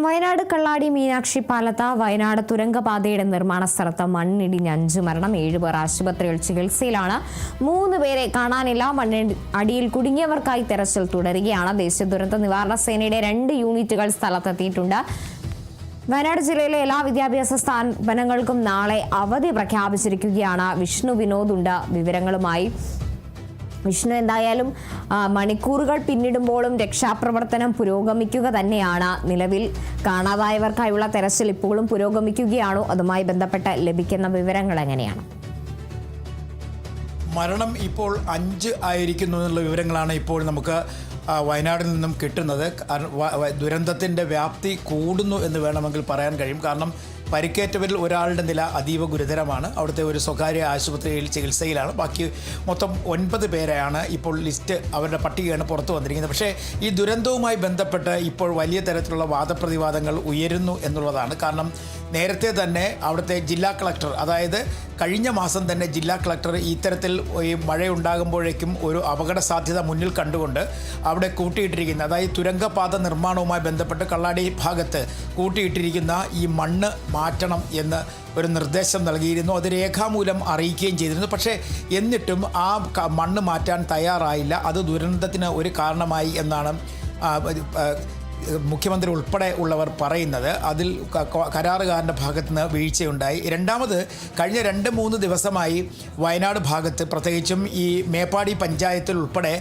വയനാട് കള്ളാടി മീനാക്ഷി പാലത്ത് വയനാട് തുരങ്കപാതയുടെ നിർമ്മാണ സ്ഥലത്ത് മണ്ണിടിഞ്ഞ് 5 മരണം, 7 പേർ ആശുപത്രിയിൽ ചികിത്സയിലാണ്. 3 പേരെ കാണാനില്ല. അടിയിൽ കുടുങ്ങിയവർക്കായി തെരച്ചിൽ തുടരുകയാണ്. ദേശീയ ദുരന്ത നിവാരണ സേനയുടെ 2 യൂണിറ്റുകൾ സ്ഥലത്തെത്തിയിട്ടുണ്ട്. വയനാട് ജില്ലയിലെ എല്ലാ വിദ്യാഭ്യാസ സ്ഥാപനങ്ങൾക്കും നാളെ അവധി പ്രഖ്യാപിച്ചിരിക്കുകയാണ്. വിഷ്ണു വിനോദ് ഉണ്ട് വിവരങ്ങളുമായി. വിഷ്ണു, എന്തായാലും മണിക്കൂറുകൾ പിന്നിടുമ്പോഴും രക്ഷാപ്രവർത്തനം പുരോഗമിക്കുക തന്നെയാണ്. നിലവിൽ കാണാതായവർക്കായുള്ള തെരച്ചിൽ ഇപ്പോഴും പുരോഗമിക്കുകയാണോ? അതുമായി ബന്ധപ്പെട്ട് ലഭിക്കുന്ന വിവരങ്ങൾ എങ്ങനെയാണ്? മരണം ഇപ്പോൾ 5 ആയിരിക്കുന്നു എന്നുള്ള വിവരങ്ങളാണ് ഇപ്പോൾ നമുക്ക് വയനാട്ടിൽ നിന്നും കിട്ടുന്നത്. ദുരന്തത്തിൻ്റെ വ്യാപ്തി കൂടുന്നു എന്ന് വേണമെങ്കിൽ പറയാൻ കഴിയും. കാരണം പരിക്കേറ്റവരിൽ ഒരാളുടെ നില അതീവ ഗുരുതരമാണ്. അവിടുത്തെ ഒരു സ്വകാര്യ ആശുപത്രിയിൽ ചികിത്സയിലാണ്. ബാക്കി മൊത്തം 9 പേരെയാണ് ഇപ്പോൾ ലിസ്റ്റ്, അവരുടെ പട്ടികയാണ് പുറത്തു വന്നിരിക്കുന്നത്. പക്ഷേ ഈ ദുരന്തവുമായി ബന്ധപ്പെട്ട് ഇപ്പോൾ വലിയ തരത്തിലുള്ള വാദപ്രതിവാദങ്ങൾ ഉയരുന്നു എന്നുള്ളതാണ്. കാരണം നേരത്തെ തന്നെ അവിടുത്തെ ജില്ലാ കളക്ടർ, അതായത് കഴിഞ്ഞ മാസം തന്നെ ജില്ലാ കളക്ടർ ഇത്തരത്തിൽ ഈ മഴയുണ്ടാകുമ്പോഴേക്കും ഒരു അപകട സാധ്യത മുന്നിൽ കണ്ടുകൊണ്ട് അവിടെ കൂട്ടിയിട്ടിരിക്കുന്ന, അതായത് തുരങ്കപാത നിർമ്മാണവുമായി ബന്ധപ്പെട്ട് കള്ളാടി ഭാഗത്ത് കൂട്ടിയിട്ടിരിക്കുന്ന ഈ മണ്ണ് മാറ്റണം എന്ന് ഒരു നിർദ്ദേശം നൽകിയിരുന്നു. അത് രേഖാമൂലം അറിയിക്കുകയും ചെയ്തിരുന്നു. പക്ഷേ എന്നിട്ടും ആ മണ്ണ് മാറ്റാൻ തയ്യാറായില്ല. അത് ദുരന്തത്തിന് ഒരു കാരണമായി എന്നാണ് മുഖ്യമന്ത്രി ഉൾപ്പെടെ ഉള്ളവർ പറയുന്നത്. അതിൽ കരാറുകാരൻ്റെ ഭാഗത്ത് നിന്ന് വീഴ്ചയുണ്ടായി. രണ്ടാമത് കഴിഞ്ഞ 2-3 ദിവസമായി വയനാട് ഭാഗത്ത്, പ്രത്യേകിച്ചും ഈ മേപ്പാടി പഞ്ചായത്തിൽ ഉൾപ്പെടെ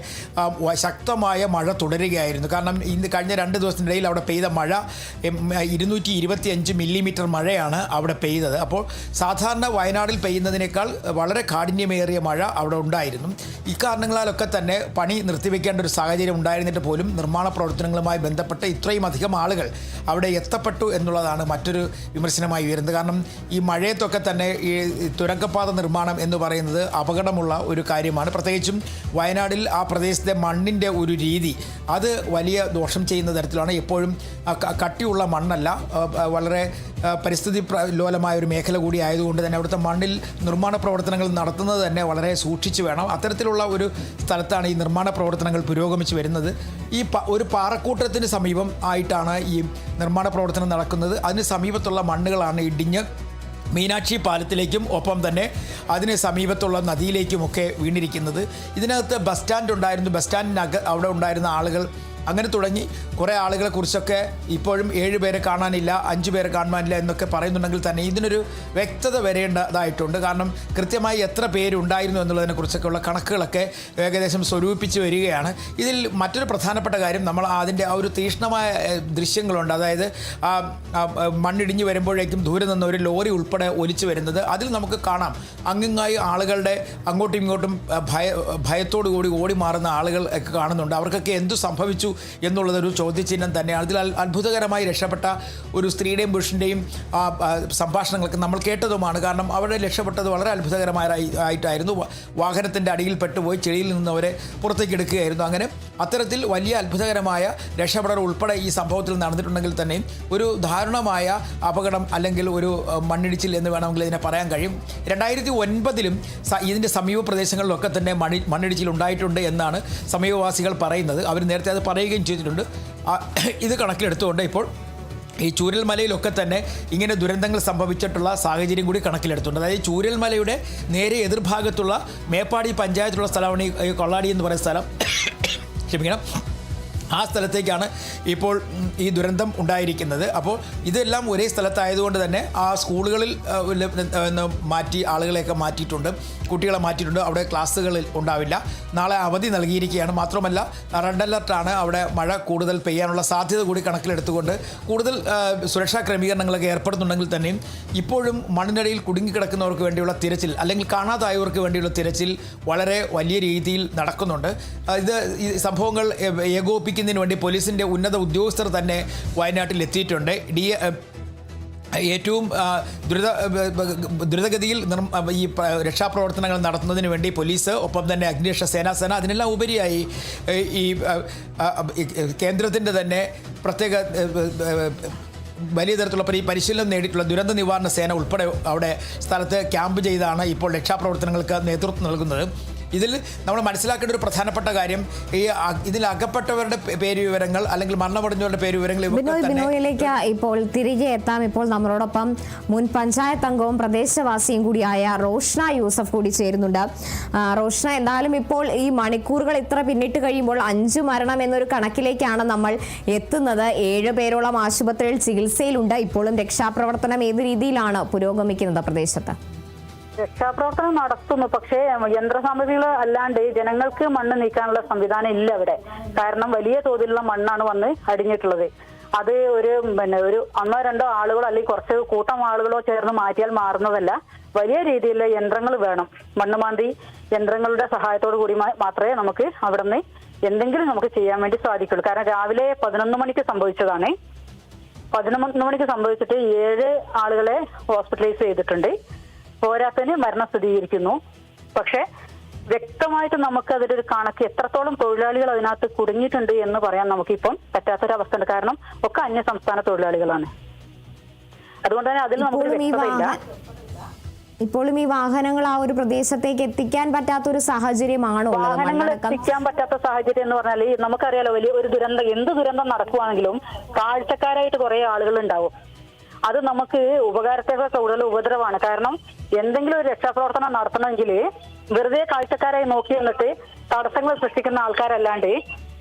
ശക്തമായ മഴ തുടരുകയായിരുന്നു. കാരണം ഇന്ന് കഴിഞ്ഞ 2 ദിവസത്തിനിടയിൽ അവിടെ പെയ്ത മഴ 225 മില്ലിമീറ്റർ മഴയാണ് അവിടെ പെയ്തത്. അപ്പോൾ സാധാരണ വയനാടിൽ പെയ്യുന്നതിനേക്കാൾ വളരെ കാഠിന്യമേറിയ മഴ അവിടെ ഉണ്ടായിരുന്നു. ഇക്കാരണങ്ങളാലൊക്കെ തന്നെ പണി നിർത്തിവെക്കേണ്ട ഒരു സാഹചര്യം ഉണ്ടായിരുന്നിട്ട് പോലും നിർമ്മാണ പ്രവർത്തനങ്ങളുമായി ബന്ധപ്പെട്ട് ഇത്രയും അധികം ആളുകൾ അവിടെ എത്തപ്പെട്ടു എന്നുള്ളതാണ് മറ്റൊരു വിമർശനമായി ഉയരുന്നത്. കാരണം ഈ മഴയത്തൊക്കെ തന്നെ ഈ തുരങ്കപാത നിർമ്മാണം എന്ന് പറയുന്നത് അപകടമുള്ള ഒരു കാര്യമാണ്. പ്രത്യേകിച്ചും വയനാടിൽ ആ പ്രദേശത്തെ മണ്ണിൻ്റെ ഒരു രീതി അത് വലിയ ദോഷം ചെയ്യുന്ന തരത്തിലാണ്. എപ്പോഴും കട്ടിയുള്ള മണ്ണല്ല, വളരെ പരിസ്ഥിതി ലോലമായ ഒരു മേഖല കൂടി ആയതുകൊണ്ട് തന്നെ അവിടുത്തെ മണ്ണിൽ നിർമ്മാണ പ്രവർത്തനങ്ങൾ നടത്തുന്നത് തന്നെ വളരെ സൂക്ഷിച്ചു വേണം. അത്തരത്തിലുള്ള ഒരു സ്ഥലത്താണ് ഈ നിർമ്മാണ പ്രവർത്തനങ്ങൾ പുരോഗമിച്ചു വരുന്നത്. ഈ ഒരു പാറക്കൂട്ടത്തിന് സമീപം ആയിട്ടാണ് ഈ നിർമ്മാണ പ്രവർത്തനം നടക്കുന്നത്. അതിന് സമീപത്തുള്ള മണ്ണുകളാണ് ഇടിഞ്ഞ് മീനാക്ഷി പാലത്തിലേക്കും ഒപ്പം തന്നെ അതിന് സമീപത്തുള്ള നദിയിലേക്കുമൊക്കെ വീണിരിക്കുന്നത്. ഇതിനകത്ത് ബസ് സ്റ്റാൻഡ് ഉണ്ടായിരുന്നു. ബസ് അവിടെ ഉണ്ടായിരുന്ന ആളുകൾ, അങ്ങനെ തുടങ്ങി കുറേ ആളുകളെക്കുറിച്ചൊക്കെ ഇപ്പോഴും 7 പേരെ കാണാനില്ല, 5 പേരെ കാണാനില്ല എന്നൊക്കെ പറയുന്നുണ്ടെങ്കിൽ തന്നെ ഇതിനൊരു വ്യക്തത വരേണ്ടതായിട്ടുണ്ട്. കാരണം കൃത്യമായി എത്ര പേരുണ്ടായിരുന്നു എന്നുള്ളതിനെക്കുറിച്ചൊക്കെയുള്ള കണക്കുകളൊക്കെ ഏകദേശം സ്വരൂപിച്ച് വരികയാണ്. ഇതിൽ മറ്റൊരു പ്രധാനപ്പെട്ട കാര്യം, നമ്മൾ അതിൻ്റെ ആ ഒരു തീക്ഷ്ണമായ ദൃശ്യങ്ങളുണ്ട്. അതായത് മണ്ണിടിഞ്ഞ് വരുമ്പോഴേക്കും ദൂരെ നിന്ന് ഒരു ലോറി ഉൾപ്പെടെ ഒലിച്ചു വരുന്നത്. അതിൽ നമുക്ക് കാണാം അങ്ങിങ്ങായി ആളുകളുടെ അങ്ങോട്ടും ഇങ്ങോട്ടും ഭയത്തോടു കൂടി ഓടി മാറുന്ന ആളുകൾ ഒക്കെ കാണുന്നുണ്ട്. അവർക്കൊക്കെ എന്തു സംഭവിച്ചു എന്നുള്ളതൊരു ചോദ്യചിഹ്നം തന്നെയാണ്. ഇതിൽ അത്ഭുതകരമായി രക്ഷപ്പെട്ട ഒരു സ്ത്രീയുടെയും പുരുഷൻ്റെയും സംഭാഷണങ്ങളൊക്കെ നമ്മൾ കേട്ടതുമാണ്. കാരണം അവരെ രക്ഷപ്പെട്ടത് വളരെ അത്ഭുതകരമായിട്ടായിരുന്നു. വാഹനത്തിൻ്റെ അടിയിൽ പെട്ടുപോയി ചെളിയിൽ നിന്ന് അവരെ പുറത്തേക്ക് എടുക്കുകയായിരുന്നു. അങ്ങനെ അത്തരത്തിൽ വലിയ അത്ഭുതകരമായ രക്ഷപ്പെടൽ ഉൾപ്പെടെ ഈ സംഭവത്തിൽ നടന്നിട്ടുണ്ടെങ്കിൽ തന്നെയും ഒരു ദാരുണമായ അപകടം അല്ലെങ്കിൽ ഒരു മണ്ണിടിച്ചിൽ എന്ന് വേണമെങ്കിൽ ഇതിനെ പറയാൻ കഴിയും. 2009-ലും ഇതിൻ്റെ സമീപ പ്രദേശങ്ങളിലൊക്കെ തന്നെ മണ്ണിടിച്ചിൽ ഉണ്ടായിട്ടുണ്ട് എന്നാണ് സമീപവാസികൾ പറയുന്നത്. അവർ നേരത്തെ അത് പറയുകയും ചെയ്തിട്ടുണ്ട്. ഇത് കണക്കിലെടുത്തുകൊണ്ട് ഇപ്പോൾ ഈ ചൂരൽമലയിലൊക്കെ തന്നെ ഇങ്ങനെ ദുരന്തങ്ങൾ സംഭവിച്ചിട്ടുള്ള സാഹചര്യം കൂടി കണക്കിലെടുത്തുണ്ട്. അതായത് ചൂരൽമലയുടെ നേരെ എതിർഭാഗത്തുള്ള മേപ്പാടി പഞ്ചായത്തിലുള്ള സ്ഥലമാണ് ഈ കൊള്ളാടി എന്ന് പറയുന്ന സ്ഥലം. ക്ഷമിക്കണം, ആ സ്ഥലത്തേക്കാണ് ഇപ്പോൾ ഈ ദുരന്തം ഉണ്ടായിരിക്കുന്നത്. അപ്പോൾ ഇതെല്ലാം ഒരേ സ്ഥലത്തായതുകൊണ്ട് തന്നെ ആ സ്കൂളുകളിൽ മാറ്റി ആളുകളെയൊക്കെ മാറ്റിയിട്ടുണ്ട്, കുട്ടികളെ മാറ്റിയിട്ടുണ്ട്. അവിടെ ക്ലാസ്സുകളിൽ ഉണ്ടാവില്ല. നാളെ അവധി നൽകിയിരിക്കുകയാണ്. മാത്രമല്ല റെഡ് അലർട്ടാണ്. അവിടെ മഴ കൂടുതൽ പെയ്യാനുള്ള സാധ്യത കൂടി കണക്കിലെടുത്തുകൊണ്ട് കൂടുതൽ സുരക്ഷാ ക്രമീകരണങ്ങളൊക്കെ ഏർപ്പെടുന്നുണ്ടെങ്കിൽ തന്നെയും ഇപ്പോഴും മണ്ണിനടിയിൽ കുടുങ്ങിക്കിടക്കുന്നവർക്ക് വേണ്ടിയുള്ള തിരച്ചിൽ അല്ലെങ്കിൽ കാണാതായവർക്ക് വേണ്ടിയുള്ള തിരച്ചിൽ വളരെ വലിയ രീതിയിൽ നടക്കുന്നുണ്ട്. ഈ സംഭവങ്ങൾ ഏകോപിപ്പിക്കുന്നതിന് വേണ്ടി പോലീസിൻ്റെ ഉന്നത ഉദ്യോഗസ്ഥർ തന്നെ വയനാട്ടിൽ എത്തിയിട്ടുണ്ട്. ഏറ്റവും ദ്രുതഗതിയിൽ ഈ രക്ഷാപ്രവർത്തനങ്ങൾ നടത്തുന്നതിന് വേണ്ടി പോലീസ്, ഒപ്പം തന്നെ അഗ്നിരക്ഷാ സേന, അതിനെല്ലാം ഉപരിയായി ഈ കേന്ദ്രത്തിൻ്റെ തന്നെ പ്രത്യേക വലിയ തരത്തിലുള്ള പരിശീലനം നേടിയിട്ടുള്ള ദുരന്ത നിവാരണ സേന ഉൾപ്പെടെ അവിടെ സ്ഥലത്ത് ക്യാമ്പ് ചെയ്താണ് ഇപ്പോൾ രക്ഷാപ്രവർത്തനങ്ങൾക്ക് നേതൃത്വം നൽകുന്നത്. ഇതിൽ നമ്മൾ മനസ്സിലാക്കേണ്ട ഒരു പ്രധാനപ്പെട്ട കാര്യം ഇതിൽ അകപ്പെട്ടവരുടെ പേര് വിവരങ്ങൾ അല്ലെങ്കിൽ മരണമടഞ്ഞവരുടെ പേര് വിവരങ്ങൾ ബിനോയിലേക്ക് ഇപ്പോൾ തിരികെ എത്താം. ഇപ്പോൾ നമ്മളോടൊപ്പം മുൻ പഞ്ചായത്ത് അംഗവും പ്രദേശവാസിയും കൂടിയായ റോഷ്ന യൂസഫ് കൂടി ചേരുന്നുണ്ട്. റോഷ്ന, എന്തായാലും ഇപ്പോൾ ഈ മണിക്കൂറുകൾ ഇത്ര പിന്നിട്ട് കഴിയുമ്പോൾ 5 മരണം എന്നൊരു കണക്കിലേക്കാണ് നമ്മൾ എത്തുന്നത്. 7 പേരോളം ആശുപത്രിയിൽ ചികിത്സയിലുണ്ട്. ഇപ്പോഴും രക്ഷാപ്രവർത്തനം ഏത് രീതിയിലാണ് പുരോഗമിക്കുന്നത് പ്രദേശത്ത്? രക്ഷാപ്രവർത്തനം നടത്തുന്നു, പക്ഷേ യന്ത്രസാമഗ്രികൾ അല്ലാണ്ട് ജനങ്ങൾക്ക് മണ്ണ് നീക്കാനുള്ള സംവിധാനം ഇല്ല അവിടെ. കാരണം വലിയ തോതിലുള്ള മണ്ണാണ് വന്ന് അടിഞ്ഞിട്ടുള്ളത്. അത് ഒരു 1-2 ആളുകളോ അല്ലെങ്കിൽ കുറച്ച് കൂട്ടം ആളുകളോ ചേർന്ന് മാറ്റിയാൽ മാറുന്നതല്ല. വലിയ രീതിയിലുള്ള യന്ത്രങ്ങൾ വേണം. മണ്ണ് മാന്തി യന്ത്രങ്ങളുടെ സഹായത്തോടു കൂടി മാത്രമേ നമുക്ക് അവിടെ നിന്ന് എന്തെങ്കിലും നമുക്ക് ചെയ്യാൻ വേണ്ടി സാധിക്കുള്ളൂ. കാരണം രാവിലെ 11 മണിക്ക് സംഭവിച്ചതാണ്. 11 മണിക്ക് സംഭവിച്ചിട്ട് 7 ആളുകളെ ഹോസ്പിറ്റലൈസ് ചെയ്തിട്ടുണ്ട്. പോരാത്തതിന് മരണം സ്ഥിരീകരിക്കുന്നു. പക്ഷെ വ്യക്തമായിട്ട് നമുക്ക് അതിലൊരു കണക്ക് എത്രത്തോളം തൊഴിലാളികൾ അതിനകത്ത് കുടുങ്ങിയിട്ടുണ്ട് എന്ന് പറയാൻ നമുക്കിപ്പം പറ്റാത്തൊരവസ്ഥ ഉണ്ട്. കാരണം ഒക്കെ അന്യ സംസ്ഥാന തൊഴിലാളികളാണ്. അതുകൊണ്ട് തന്നെ അതിൽ നമുക്ക് വ്യക്തതയില്ല. ഇപ്പോഴും ഈ വാഹനങ്ങൾ ആ ഒരു പ്രദേശത്തേക്ക് എത്തിക്കാൻ പറ്റാത്തൊരു സാഹചര്യമാണോ? വാഹനങ്ങൾ എത്തിക്കാൻ പറ്റാത്ത സാഹചര്യം എന്ന് പറഞ്ഞാൽ നമുക്കറിയാലോ, വലിയ ഒരു ദുരന്തം, എന്ത് ദുരന്തം നടക്കുവാണെങ്കിലും കാഴ്ചക്കാരായിട്ട് കുറെ ആളുകൾ ഉണ്ടാവും. അത് നമുക്ക് ഉപകാരത്തേക്കാൾ കൂടുതൽ ഉപദ്രവമാണ്. കാരണം എന്തെങ്കിലും ഒരു രക്ഷാപ്രവർത്തനം നടത്തണമെങ്കിൽ വെറുതെ കാഴ്ചക്കാരായി നോക്കി നിന്നിട്ട് തടസ്സങ്ങൾ സൃഷ്ടിക്കുന്ന ആൾക്കാരല്ലാണ്ട്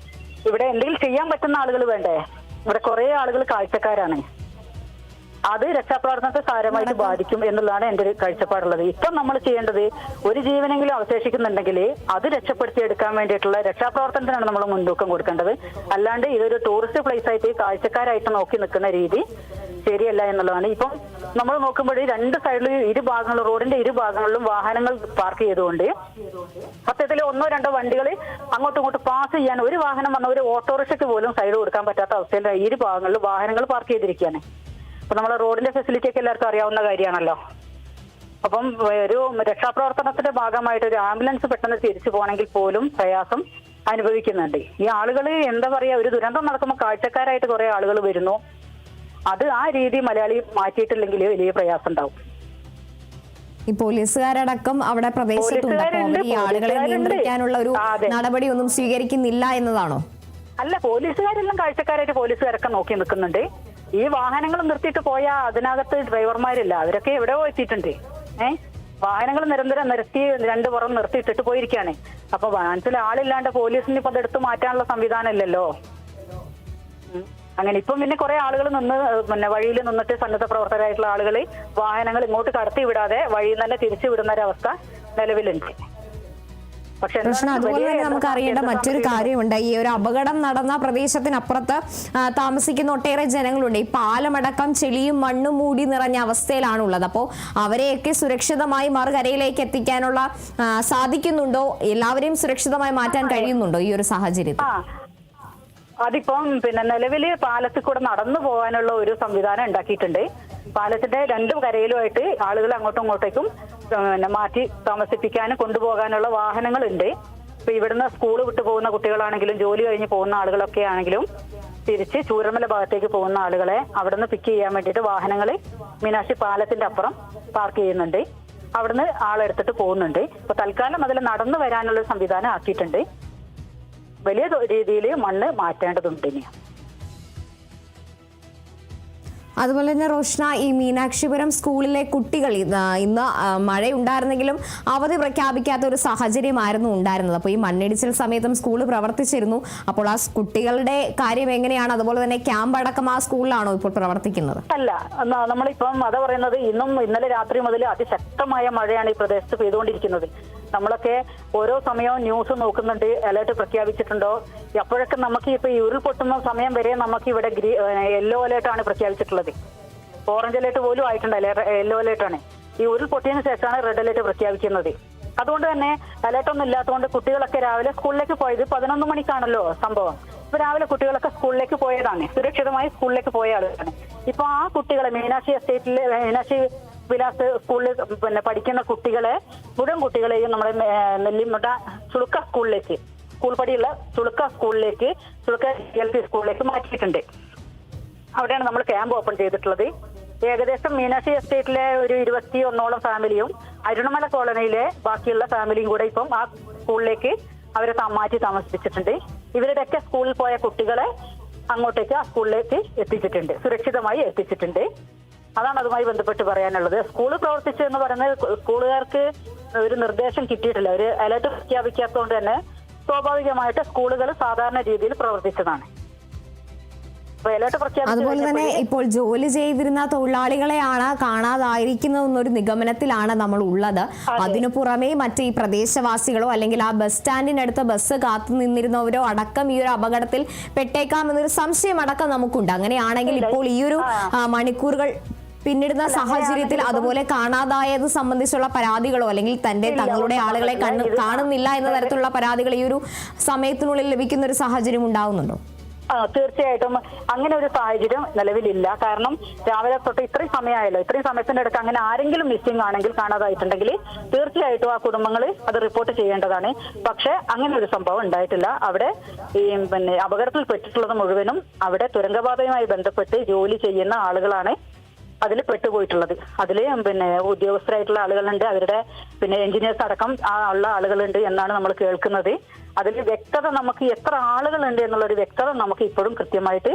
ഇവിടെ എന്തെങ്കിലും ചെയ്യാൻ പറ്റുന്ന ആളുകൾ വേണ്ടേ? ഇവിടെ കുറെ ആളുകൾ കാഴ്ചക്കാരാണ്. അത് രക്ഷാപ്രവർത്തനത്തെ സാരമായിട്ട് ബാധിക്കും എന്നുള്ളതാണ് എൻ്റെ ഒരു കാഴ്ചപ്പാടുള്ളത്. ഇപ്പം നമ്മൾ ചെയ്യേണ്ടത് ഒരു ജീവനെങ്കിലും അവശേഷിക്കുന്നുണ്ടെങ്കിൽ അത് രക്ഷപ്പെടുത്തിയെടുക്കാൻ വേണ്ടിയിട്ടുള്ള രക്ഷാപ്രവർത്തനത്തിനാണ് നമ്മൾ മുൻതൂക്കം കൊടുക്കേണ്ടത്. അല്ലാണ്ട് ഇതൊരു ടൂറിസ്റ്റ് പ്ലേസ് ആയിട്ട് കാഴ്ചക്കാരായിട്ട് നോക്കി നിൽക്കുന്ന രീതി ശരിയല്ല എന്നുള്ളതാണ്. ഇപ്പം നമ്മൾ നോക്കുമ്പോൾ 2 സൈഡിലും റോഡിന്റെ 2 ഭാഗങ്ങളിലും വാഹനങ്ങൾ പാർക്ക് ചെയ്തുകൊണ്ട് സത്യത്തിൽ 1-2 വണ്ടികൾ അങ്ങോട്ടും ഇങ്ങോട്ടും പാസ് ചെയ്യാൻ ഒരു വാഹനം വന്ന ഒരു ഓട്ടോറിക്ഷയ്ക്ക് പോലും സൈഡ് കൊടുക്കാൻ പറ്റാത്ത അവസ്ഥയിൽ 2 ഭാഗങ്ങളിൽ വാഹനങ്ങൾ പാർക്ക് ചെയ്തിരിക്കുകയാണ്. അപ്പൊ നമ്മളെ റോഡിന്റെ ഫെസിലിറ്റി ഒക്കെ എല്ലാവർക്കും അറിയാവുന്ന കാര്യമാണല്ലോ. അപ്പം ഒരു രക്ഷാപ്രവർത്തനത്തിന്റെ ഭാഗമായിട്ട് ഒരു ആംബുലൻസ് പെട്ടെന്ന് തിരിച്ചു പോകണമെങ്കിൽ പോലും പ്രയാസം അനുഭവിക്കുന്നുണ്ട്. ഈ ആളുകൾ എന്താ പറയാ, ഒരു ദുരന്തം നടക്കുമ്പോൾ കാഴ്ചക്കാരായിട്ട് കുറെ ആളുകൾ വരുന്നു. അത് ആ രീതി മലയാളി മാറ്റിയിട്ടില്ലെങ്കിൽ വലിയ പ്രയാസം ഉണ്ടാവും. ഈ പോലീസുകാരടക്കം അവിടെ പ്രദേശത്തുണ്ട്. ഈ ആളുകളെ നിയന്ത്രിക്കാനുള്ള ഒരു നടപടി ഒന്നും സ്വീകരിക്കുന്നില്ല എന്നതാണോ? അല്ല, പോലീസുകാരെല്ലാം കാഴ്ചക്കാരായിട്ട് പോലീസുകാരൊക്കെ നോക്കി നിൽക്കുന്നുണ്ട്. ഈ വാഹനങ്ങൾ നിർത്തിയിട്ട് പോയാൽ അതിനകത്ത് ഡ്രൈവർമാരില്ല, അവരൊക്കെ എവിടെയോ എത്തിയിട്ടുണ്ട്. വാഹനങ്ങൾ നിരന്തരം നിർത്തി 2 പുറം നിർത്തിയിട്ടിട്ട് പോയിരിക്കുകയാണ്. അപ്പൊ വാഹനത്തിൽ ആളില്ലാണ്ട് പോലീസിന് ഇപ്പൊ അതെടുത്ത് മാറ്റാനുള്ള സംവിധാനം ഇല്ലല്ലോ. അങ്ങനെ ഇപ്പം പിന്നെ കുറെ ആളുകൾ വഴിയിൽ നിന്നിട്ട് സന്നദ്ധ പ്രവർത്തകരായിട്ടുള്ള ആളുകൾ വാഹനങ്ങൾ ഇങ്ങോട്ട് കടത്തി വിടാതെ വഴിയിൽ തന്നെ തിരിച്ചു വിടുന്ന ഒരവസ്ഥ നിലവിലുണ്ട്. കൃഷ്ണ, അതുപോലെ തന്നെ നമുക്ക് അറിയേണ്ട മറ്റൊരു കാര്യമുണ്ട്. ഈ ഒരു അപകടം നടന്ന പ്രദേശത്തിനപ്പുറത്ത് താമസിക്കുന്ന ഒട്ടേറെ ജനങ്ങളുണ്ട്. ഈ പാലമടക്കം ചെളിയും മണ്ണും മൂടി നിറഞ്ഞ അവസ്ഥയിലാണുള്ളത്. അപ്പോൾ അവരെയൊക്കെ സുരക്ഷിതമായി മറുകരയിലേക്ക് എത്തിക്കാനുള്ള സാധിക്കുന്നുണ്ടോ? എല്ലാവരെയും സുരക്ഷിതമായി മാറ്റാൻ കഴിയുന്നുണ്ടോ ഈ ഒരു സാഹചര്യത്തിൽ? അതിപ്പം നിലവില് പാലത്തിൽ കൂടെ നടന്നു പോകാനുള്ള ഒരു സംവിധാനം ഉണ്ടാക്കിയിട്ടുണ്ട്. പാലത്തിന്റെ 2 കരയിലുമായിട്ട് ആളുകളെ അങ്ങോട്ടും ഇങ്ങോട്ടേക്കും മാറ്റി താമസിപ്പിക്കാനും കൊണ്ടുപോകാനുള്ള വാഹനങ്ങളുണ്ട്. ഇപ്പൊ ഇവിടുന്ന് സ്കൂൾ വിട്ടു പോകുന്ന കുട്ടികളാണെങ്കിലും ജോലി കഴിഞ്ഞ് പോകുന്ന ആളുകളൊക്കെ ആണെങ്കിലും തിരിച്ച് ചൂരമല ഭാഗത്തേക്ക് പോകുന്ന ആളുകളെ അവിടുന്ന് പിക്ക് ചെയ്യാൻ വേണ്ടിയിട്ട് വാഹനങ്ങൾ മീനാക്ഷി പാലത്തിന്റെ അപ്പുറം പാർക്ക് ചെയ്യുന്നുണ്ട്. അവിടുന്ന് ആളെടുത്തിട്ട് പോകുന്നുണ്ട്. ഇപ്പൊ തൽക്കാലം അതിൽ നടന്നു വരാനുള്ള സംവിധാനം ആക്കിയിട്ടുണ്ട്. വലിയ രീതിയിൽ മണ്ണ് മാറ്റേണ്ടതുണ്ട് ഇനി. അതുപോലെ തന്നെ റോഷ്ന, ഈ മീനാക്ഷിപുരം സ്കൂളിലെ കുട്ടികൾ ഇന്ന് മഴയുണ്ടായിരുന്നെങ്കിലും അവധി പ്രഖ്യാപിക്കാത്ത ഒരു സാഹചര്യമായിരുന്നു ഉണ്ടായിരുന്നത്. അപ്പോൾ ഈ മണ്ണിടിച്ചിൽ സമയത്തും സ്കൂൾ പ്രവർത്തിച്ചിരുന്നു. അപ്പോൾ ആ കുട്ടികളുടെ കാര്യം എങ്ങനെയാണ്? അതുപോലെ തന്നെ ക്യാമ്പ് അടക്കം ആ സ്കൂളിലാണോ ഇപ്പോൾ പ്രവർത്തിക്കുന്നത്? അല്ല, നമ്മളിപ്പം അതാ പറയുന്നത്, ഇന്നലെ രാത്രി മുതൽ അതിശക്തമായ മഴയാണ് ഈ പ്രദേശത്ത് പെയ്തുകൊണ്ടിരിക്കുന്നത്. നമ്മളൊക്കെ ഓരോ സമയവും ന്യൂസ് നോക്കുന്നുണ്ട്, അലേർട്ട് പ്രഖ്യാപിച്ചിട്ടുണ്ടോ. അപ്പോഴൊക്കെ നമുക്ക് ഇപ്പൊ ഈ ഉരുൾപൊട്ടുന്ന സമയം വരെ നമുക്ക് ഇവിടെ യെല്ലോ അലേർട്ടാണ് പ്രഖ്യാപിച്ചിട്ടുള്ളത്. ഓറഞ്ച് അലേർട്ട് പോലും ആയിട്ടുണ്ടല്ലേ, യെല്ലോ അലേർട്ടാണ്. ഈ ഉരുൾപൊട്ടിയതിനു ശേഷമാണ് റെഡ് അലേർട്ട് പ്രഖ്യാപിക്കുന്നത്. അതുകൊണ്ട് തന്നെ അലേർട്ടൊന്നും ഇല്ലാത്തതുകൊണ്ട് കുട്ടികളൊക്കെ രാവിലെ സ്കൂളിലേക്ക് പോയത് 11 മണിക്കാണല്ലോ സംഭവം. ഇപ്പൊ രാവിലെ കുട്ടികളൊക്കെ സ്കൂളിലേക്ക് പോയതാണ്, സുരക്ഷിതമായി സ്കൂളിലേക്ക് പോയ ആളുകളാണ്. ഇപ്പൊ ആ കുട്ടികളെ മീനാക്ഷി വിലാസ് സ്കൂളിൽ പഠിക്കുന്ന കുട്ടികളെ, മുഴുവൻ കുട്ടികളെയും നമ്മുടെ നെല്ലിമുട്ട ചുളുക്ക സ്കൂളിലേക്ക്, സ്കൂൾ പടിയുള്ള ചുളുക്ക LP സ്കൂളിലേക്ക് മാറ്റിയിട്ടുണ്ട്. അവിടെയാണ് നമ്മൾ ക്യാമ്പ് ഓപ്പൺ ചെയ്തിട്ടുള്ളത്. ഏകദേശം മീനാക്ഷി എസ്റ്റേറ്റിലെ ഒരു 21ഓളം ഫാമിലിയും അരുണമല കോളനിയിലെ ബാക്കിയുള്ള ഫാമിലിയും കൂടെ ഇപ്പം ആ സ്കൂളിലേക്ക് അവരെ മാറ്റി താമസിപ്പിച്ചിട്ടുണ്ട്. ഇവരുടെയൊക്കെ സ്കൂളിൽ പോയ കുട്ടികളെ അങ്ങോട്ടേക്ക് ആ സ്കൂളിലേക്ക് എത്തിച്ചിട്ടുണ്ട്, സുരക്ഷിതമായി എത്തിച്ചിട്ടുണ്ട്. അതാണ് അതുമായി ബന്ധപ്പെട്ട് പറയാനുള്ളത്. സ്കൂൾ പ്രവർത്തിച്ചു എന്ന് പറയുന്നത് സ്കൂളുകാർക്ക് ഒരു നിർദ്ദേശം കിട്ടിയിട്ടില്ല, ഒരു അലർട്ട് പ്രഖ്യാപിക്കാത്തതുകൊണ്ട് തന്നെ സ്വാഭാവികമായിട്ട് സ്കൂളുകൾ സാധാരണ രീതിയിൽ പ്രവർത്തിച്ചതാണ്. അതുപോലെ തന്നെ ഇപ്പോൾ ജോലി ചെയ്തിരുന്ന തൊഴിലാളികളെയാണ് കാണാതായിരിക്കുന്നതെന്നൊരു നിഗമനത്തിലാണ് നമ്മൾ ഉള്ളത്. അതിനു പുറമെ മറ്റ് ഈ പ്രദേശവാസികളോ അല്ലെങ്കിൽ ആ ബസ് സ്റ്റാൻഡിനടുത്ത് ബസ് കാത്തു നിന്നിരുന്നവരോ അടക്കം ഈ ഒരു അപകടത്തിൽ പെട്ടേക്കാമെന്നൊരു സംശയം അടക്കം നമുക്കുണ്ട്. അങ്ങനെയാണെങ്കിൽ ഇപ്പോൾ ഈ ഒരു മണിക്കൂറുകൾ പിന്നിടുന്ന സാഹചര്യത്തിൽ അതുപോലെ കാണാതായത് സംബന്ധിച്ചുള്ള പരാതികളോ അല്ലെങ്കിൽ തങ്ങളുടെ ആളുകളെ കാണുന്നില്ല എന്ന തരത്തിലുള്ള പരാതികൾ ഈ ഒരു സമയത്തിനുള്ളിൽ ലഭിക്കുന്ന ഒരു സാഹചര്യം ഉണ്ടാവുന്നുണ്ടോ? തീർച്ചയായിട്ടും അങ്ങനെ ഒരു സാഹചര്യം നിലവിലില്ല. കാരണം രാവിലെ തൊട്ട് ഇത്രയും സമയമായല്ലോ, ഇത്രയും സമയത്തിന്റെ അടുത്ത് അങ്ങനെ ആരെങ്കിലും മിസ്സിംഗ് ആണെങ്കിൽ, കാണാതായിട്ടുണ്ടെങ്കിൽ തീർച്ചയായിട്ടും ആ കുടുംബങ്ങൾ അത് റിപ്പോർട്ട് ചെയ്യേണ്ടതാണ്. പക്ഷെ അങ്ങനെ ഒരു സംഭവം ഉണ്ടായിട്ടില്ല. അവിടെ ഈ അപകടത്തിൽ പെട്ടിട്ടുള്ളത് മുഴുവനും അവിടെ തുരങ്കപാതയുമായി ബന്ധപ്പെട്ട് ജോലി ചെയ്യുന്ന ആളുകളാണ് അതിൽ പെട്ടുപോയിട്ടുള്ളത്. അതിൽ ഉദ്യോഗസ്ഥരായിട്ടുള്ള ആളുകളുണ്ട്, അവരുടെ എഞ്ചിനീയേഴ്സ് അടക്കം ഉള്ള ആളുകളുണ്ട് എന്നാണ് നമ്മൾ കേൾക്കുന്നത്. അതിൽ വ്യക്തത നമുക്ക് എത്ര ആളുകളുണ്ട് എന്നുള്ളൊരു വ്യക്തത നമുക്ക് ഇപ്പോഴും കൃത്യമായിട്ട്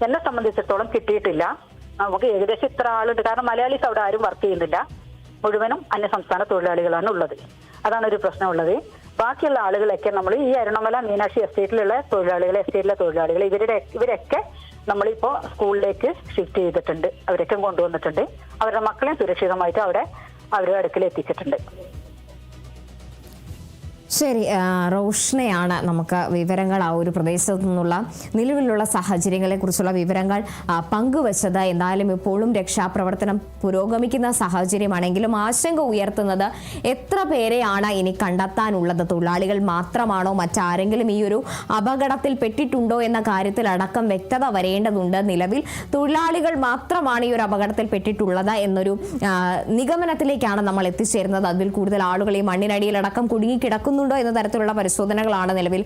എന്നെ സംബന്ധിച്ചിടത്തോളം കിട്ടിയിട്ടില്ല. നമുക്ക് ഏകദേശം ഇത്ര ആളുണ്ട്, കാരണം മലയാളീസ് അവിടെ ആരും വർക്ക് ചെയ്യുന്നില്ല, മുഴുവനും അന്യസംസ്ഥാന തൊഴിലാളികളാണ് ഉള്ളത്. അതാണ് ഒരു പ്രശ്നമുള്ളത്. ബാക്കിയുള്ള ആളുകളൊക്കെ നമ്മൾ ഈ അരുണമല മീനാക്ഷി എസ്റ്റേറ്റിലെ തൊഴിലാളികൾ ഇവരൊക്കെ നമ്മളിപ്പോ സ്കൂളിലേക്ക് ഷിഫ്റ്റ് ചെയ്തിട്ടുണ്ട്, അവരൊക്കെ കൊണ്ടുവന്നിട്ടുണ്ട്. അവരുടെ മക്കളെയും സുരക്ഷിതമായിട്ട് അവരുടെ അടുക്കൽ എത്തിച്ചിട്ടുണ്ട്. ശരി, റോഷ്നയാണ് നമുക്ക് വിവരങ്ങൾ ആ ഒരു പ്രദേശത്തു നിന്നുള്ള നിലവിലുള്ള സാഹചര്യങ്ങളെ കുറിച്ചുള്ള വിവരങ്ങൾ പങ്കുവച്ചത്. എന്തായാലും ഇപ്പോഴും രക്ഷാപ്രവർത്തനം പുരോഗമിക്കുന്ന സാഹചര്യമാണെങ്കിലും ആശങ്ക ഉയർത്തുന്നത് എത്ര പേരെയാണ് ഇനി കണ്ടെത്താനുള്ളത്? തൊഴിലാളികൾ മാത്രമാണോ, മറ്റാരെങ്കിലും ഈ ഒരു അപകടത്തിൽ പെട്ടിട്ടുണ്ടോ എന്ന കാര്യത്തിൽ അടക്കം വ്യക്തത വരേണ്ടതുണ്ട്. നിലവിൽ തൊഴിലാളികൾ മാത്രമാണ് ഈ ഒരു അപകടത്തിൽ പെട്ടിട്ടുള്ളത് എന്നൊരു നിഗമനത്തിലേക്കാണ് നമ്മൾ എത്തിച്ചേരുന്നത്. അതിൽ കൂടുതൽ ആളുകൾ ഈ മണ്ണിനടിയിലടക്കം കുടുങ്ങിക്കിടക്കുന്നു എന്ന തരത്തിലുള്ള പരിശോധനകളാണ് നിലവിൽ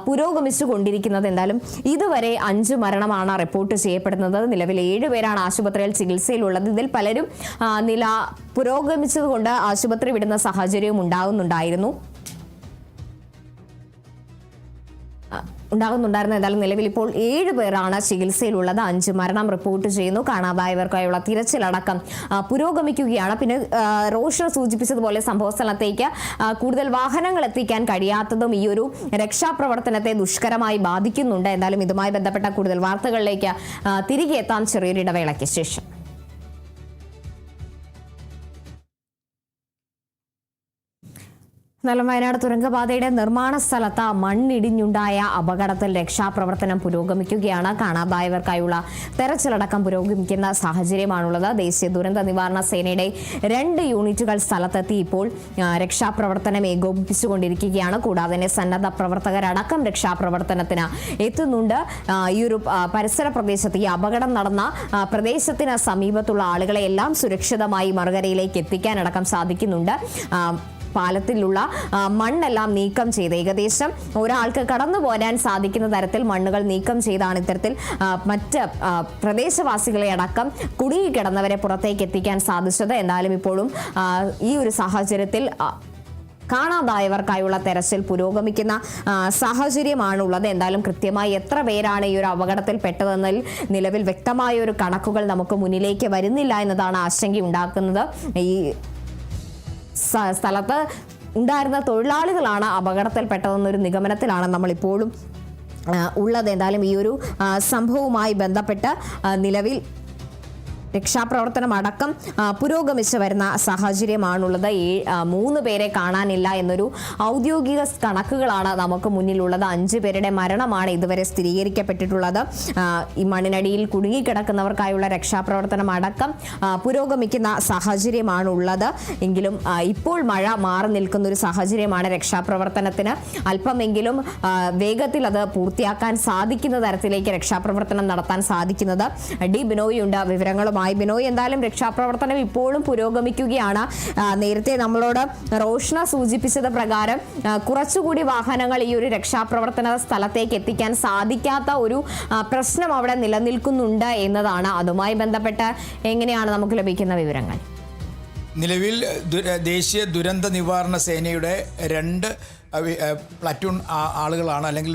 പുരോഗമിച്ചു കൊണ്ടിരിക്കുന്നത്. എന്തായാലും ഇതുവരെ 5 മരണമാണ് റിപ്പോർട്ട് ചെയ്യപ്പെടുന്നത്. നിലവിൽ 7 പേരാണ് ആശുപത്രിയിൽ ചികിത്സയിലുള്ളത്. ഇതിൽ പലരും നില പുരോഗമിച്ചതുകൊണ്ട് ആശുപത്രി വിടുന്ന സാഹചര്യവും ഉണ്ടാകുന്നുണ്ടായിരുന്നു. എന്തായാലും നിലവിൽ ഇപ്പോൾ 7 പേരാണ് ചികിത്സയിലുള്ളത്. 5 മരണം റിപ്പോർട്ട് ചെയ്യുന്നു. കാണാതായവർക്കായുള്ള തിരച്ചിലടക്കം പുരോഗമിക്കുകയാണ്. പിന്നെ റോഷൻ സൂചിപ്പിച്ചതുപോലെ സംഭവ സ്ഥലത്തേക്ക് കൂടുതൽ വാഹനങ്ങൾ എത്തിക്കാൻ കഴിയാത്തതും ഈ ഒരു രക്ഷാപ്രവർത്തനത്തെ ദുഷ്കരമായി ബാധിക്കുന്നുണ്ട്. എന്തായാലും ഇതുമായി ബന്ധപ്പെട്ട കൂടുതൽ വാർത്തകളിലേക്ക് തിരികെ എത്താം ചെറിയൊരു ഇടവേളയ്ക്ക് ശേഷം. വയനാട് തുരങ്കപാതയുടെ നിർമ്മാണ സ്ഥലത്ത് മണ്ണിടിഞ്ഞുണ്ടായ അപകടത്തിൽ രക്ഷാപ്രവർത്തനം പുരോഗമിക്കുകയാണ്. കാണാതായവർക്കായുള്ള തെരച്ചിലടക്കം പുരോഗമിക്കുന്ന സാഹചര്യമാണുള്ളത്. ദേശീയ ദുരന്ത നിവാരണ സേനയുടെ 2 യൂണിറ്റുകൾ സ്ഥലത്തെത്തി ഇപ്പോൾ രക്ഷാപ്രവർത്തനം ഏകോപിപ്പിച്ചുകൊണ്ടിരിക്കുകയാണ്. കൂടാതെ തന്നെ സന്നദ്ധ പ്രവർത്തകരടക്കം രക്ഷാപ്രവർത്തനത്തിന് എത്തുന്നുണ്ട്. ഈ ഒരു പരിസര പ്രദേശത്ത്, ഈ അപകടം നടന്ന പ്രദേശത്തിന് സമീപത്തുള്ള ആളുകളെ എല്ലാം സുരക്ഷിതമായി മറുകരയിലേക്ക് എത്തിക്കാനടക്കം സാധിക്കുന്നുണ്ട്. പാലത്തിലുള്ള മണ്ണെല്ലാം നീക്കം ചെയ്ത് ഏകദേശം ഒരാൾക്ക് കടന്നു പോരാൻ സാധിക്കുന്ന തരത്തിൽ മണ്ണുകൾ നീക്കം ചെയ്താണ് ഇത്തരത്തിൽ മറ്റ് പ്രദേശവാസികളെ അടക്കം കുടുങ്ങിക്കിടന്നവരെ പുറത്തേക്ക് എത്തിക്കാൻ സാധിച്ചത്. എന്നാലും ഇപ്പോഴും ഈ ഒരു സാഹചര്യത്തിൽ കാണാതായവർക്കായുള്ള തെരച്ചിൽ പുരോഗമിക്കുന്ന സാഹചര്യമാണുള്ളത്. എന്തായാലും കൃത്യമായി എത്ര പേരാണ് ഈ ഒരു അപകടത്തിൽ പെട്ടതെന്നതിൽ നിലവിൽ വ്യക്തമായ ഒരു കണക്കുകൾ നമുക്ക് മുന്നിലേക്ക് വരുന്നില്ല എന്നതാണ് ആശങ്കയുണ്ടാക്കുന്നത്. ഈ സ്ഥലത്ത് ഉണ്ടായിരുന്ന തൊഴിലാളികളാണ് അപകടത്തിൽപ്പെട്ടതെന്നൊരു നിഗമനത്തിലാണ് നമ്മളിപ്പോഴും ഉള്ളത്. എന്തായാലും ഈ ഒരു സംഭവവുമായി ബന്ധപ്പെട്ട് നിലവിൽ രക്ഷാപ്രവർത്തനം അടക്കം പുരോഗമിച്ചു വരുന്ന സാഹചര്യമാണുള്ളത്. 3 പേരെ കാണാനില്ല എന്നൊരു ഔദ്യോഗിക കണക്കുകളാണ് നമുക്ക് മുന്നിലുള്ളത്. 5 പേരുടെ മരണമാണ് ഇതുവരെ സ്ഥിരീകരിക്കപ്പെട്ടിട്ടുള്ളത്. ഈ മണ്ണിനടിയിൽ കുടുങ്ങിക്കിടക്കുന്നവർക്കായുള്ള രക്ഷാപ്രവർത്തനം അടക്കം പുരോഗമിക്കുന്ന സാഹചര്യമാണുള്ളത്. എങ്കിലും ഇപ്പോൾ മഴ മാറി നിൽക്കുന്ന ഒരു സാഹചര്യമാണ്. രക്ഷാപ്രവർത്തനത്തിന് അല്പമെങ്കിലും വേഗത്തിൽ അത് പൂർത്തിയാക്കാൻ സാധിക്കുന്ന തരത്തിലേക്ക് രക്ഷാപ്രവർത്തനം നടത്താൻ സാധിക്കുന്നത്. ഡി ബിനോയിയുണ്ട് വിവരങ്ങളുമായി. വിവരങ്ങളുമായി. ബിനോയ്, എന്തായാലും രക്ഷാപ്രവർത്തനം ഇപ്പോഴും പുരോഗമിക്കുകയാണ്. നേരത്തെ നമ്മളോട് റോഷ്ന സൂചിപ്പിച്ചത് പ്രകാരം കുറച്ചുകൂടി വാഹനങ്ങൾ ഈ ഒരു രക്ഷാപ്രവർത്തന സ്ഥലത്തേക്ക് എത്തിക്കാൻ സാധിക്കാത്ത ഒരു പ്രശ്നം അവിടെ നിലനിൽക്കുന്നുണ്ട് എന്നതാണ്. അതുമായി ബന്ധപ്പെട്ട് എങ്ങനെയാണ് നമുക്ക് ലഭിക്കുന്ന വിവരങ്ങൾ? നിലവിൽ ദേശീയ ദുരന്ത നിവാരണ സേനയുടെ 2 പ്ലാറ്റൂൺ ആളുകളാണ് അല്ലെങ്കിൽ